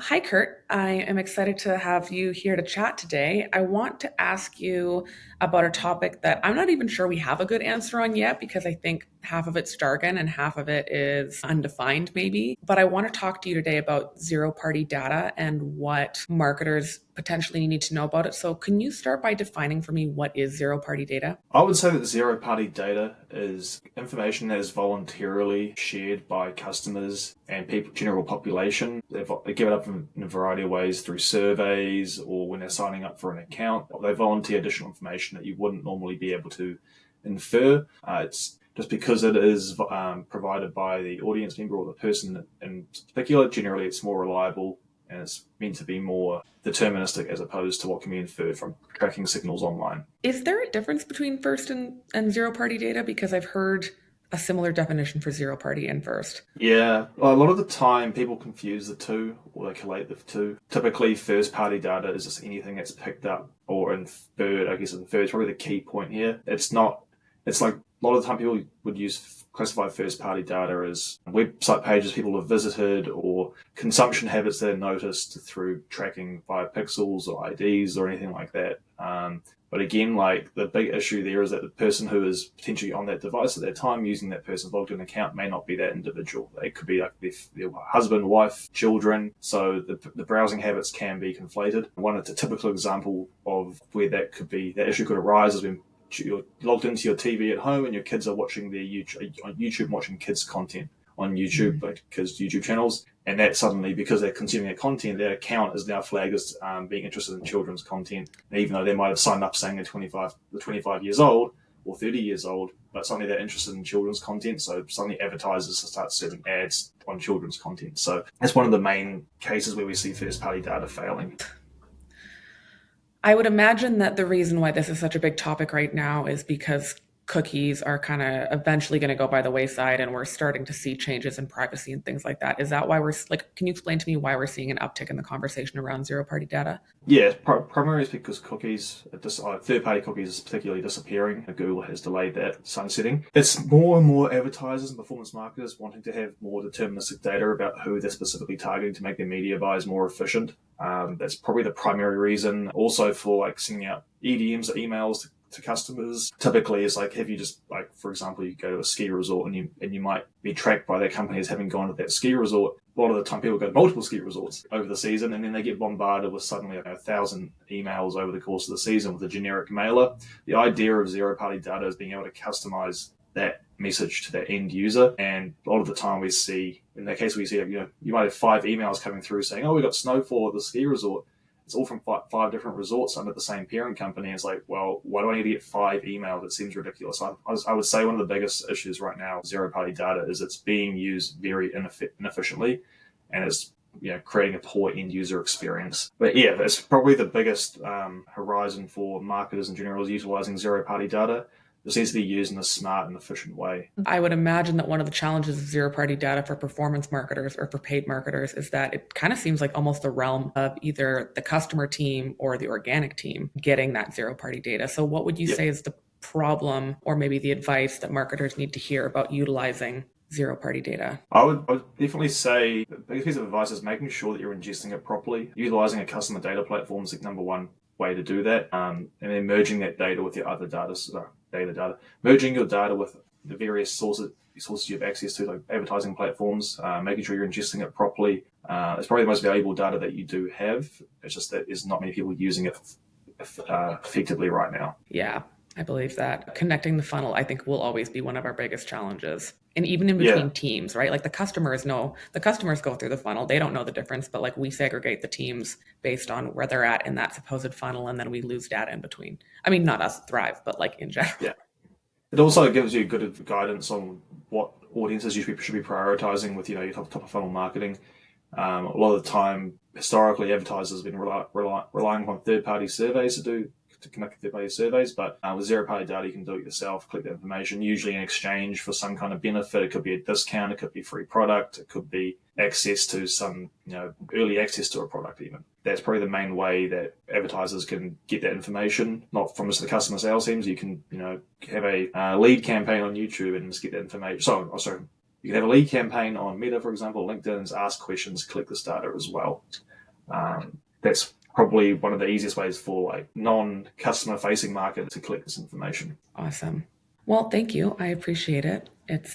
Hi, Kurt. I am excited to have you here to chat today. I want to ask you about a topic that I'm not even sure we have a good answer on yet because I think half of it's jargon and half of it is undefined, maybe. But I want to talk to you today about zero party data and what marketers potentially need to know about it. So, can you start by defining for me what is zero party data? I would say that zero party data is information that is voluntarily shared by customers and people, general population. They give it up in a variety of ways through surveys or when they're signing up for an account. They volunteer additional information that you wouldn't normally be able to infer. It's just because it is provided by the audience member or the person in particular. Generally, it's more reliable and it's meant to be more deterministic as opposed to what can be inferred from tracking signals online. Is there a difference between first and zero party data? Because I've heard a similar definition for zero party and first. Yeah, a lot of the time people confuse the two or they collate the two. Typically, first party data is just anything that's picked up or inferred. I guess inferred is probably the key point here. It's not, it's like a lot of the time people would use classify first party data as website pages people have visited or consumption habits they're noticed through tracking via pixels or IDs or anything like that. But again, like the big issue there is that the person who is potentially on that device at that time using that person's logged in account may not be that individual. They could be like their husband, wife, children. So the browsing habits can be conflated. One of the typical example of where that could be, that issue could arise is when you're logged into your TV at home and your kids are watching their YouTube watching kids content on YouTube, like kids' YouTube channels, and that suddenly, because they're consuming that content, their account is now flagged as being interested in children's content, and even though they might have signed up saying they're 25 years old or 30 years old, but suddenly they're interested in children's content, so suddenly advertisers start serving ads on children's content. So that's one of the main cases where we see first-party data failing. I would imagine that the reason why this is such a big topic right now is because cookies are kind of eventually going to go by the wayside and we're starting to see changes in privacy and things like that. Is that why we're like, can you explain to me why we're seeing an uptick in the conversation around zero party data? Yeah, primarily it's because cookies, third-party cookies is particularly disappearing. Google has delayed that sunsetting. It's more and more advertisers and performance marketers wanting to have more deterministic data about who they're specifically targeting to make their media buys more efficient. That's probably the primary reason. Also for like sending out EDMs or emails to customers. Typically, it's like have you just like, for example, you go to a ski resort and you might be tracked by that company as having gone to that ski resort. A lot of the time people go to multiple ski resorts over the season and then they get bombarded with suddenly 1,000 emails over the course of the season with a generic mailer. The idea of zero party data is being able to customize that message to that end user. And a lot of the time we see, in that case, we see, you might have 5 emails coming through saying, oh, we got snowfall at the ski resort. It's all from five different resorts under the same parent company. It's like, well, why do I need to get 5 emails? It seems ridiculous. I would say one of the biggest issues right now with zero party data is it's being used very inefficiently and it's creating a poor end user experience. But yeah, that's probably the biggest horizon for marketers in general is utilizing zero party data. This needs to be used in a smart and efficient way. I would imagine that one of the challenges of zero party data for performance marketers or for paid marketers is that it kind of seems like almost the realm of either the customer team or the organic team getting that zero party data. So, what would you Yep. say is the problem or maybe the advice that marketers need to hear about utilizing zero party data? I would definitely say the biggest piece of advice is making sure that you're ingesting it properly. Utilizing a customer data platform is the number one way to do that, and then merging that data with your other data, merging your data with the various sources you have access to, like advertising platforms, making sure you're ingesting it properly. It's probably the most valuable data that you do have. It's just that there's not many people using it effectively right now. Yeah, I believe that. Connecting the funnel, I think, will always be one of our biggest challenges. And even in Yeah, between teams, right? Like the customers go through the funnel. They don't know the difference, but like we segregate the teams based on where they're at in that supposed funnel, and then we lose data in between. I mean, not us at Thrive, but like in general. yeah. It also gives you good guidance on what audiences you should be prioritizing with your top of funnel marketing. A lot of the time, historically, advertisers have been relying on third party surveys to conduct third party surveys, but with zero party data, you can do it yourself. Click that information, usually in exchange for some kind of benefit. It could be a discount, it could be free product, it could be access to some early access to a product even. That's probably the main way that advertisers can get that information, not from just the customer sales teams. You can have a lead campaign on YouTube and just get that information. Sorry, you can have a lead campaign on Meta, for example, LinkedIn, and ask questions, collect this data as well. That's probably one of the easiest ways for like non-customer facing market to collect this information. Awesome. Well, thank you. I appreciate it. It's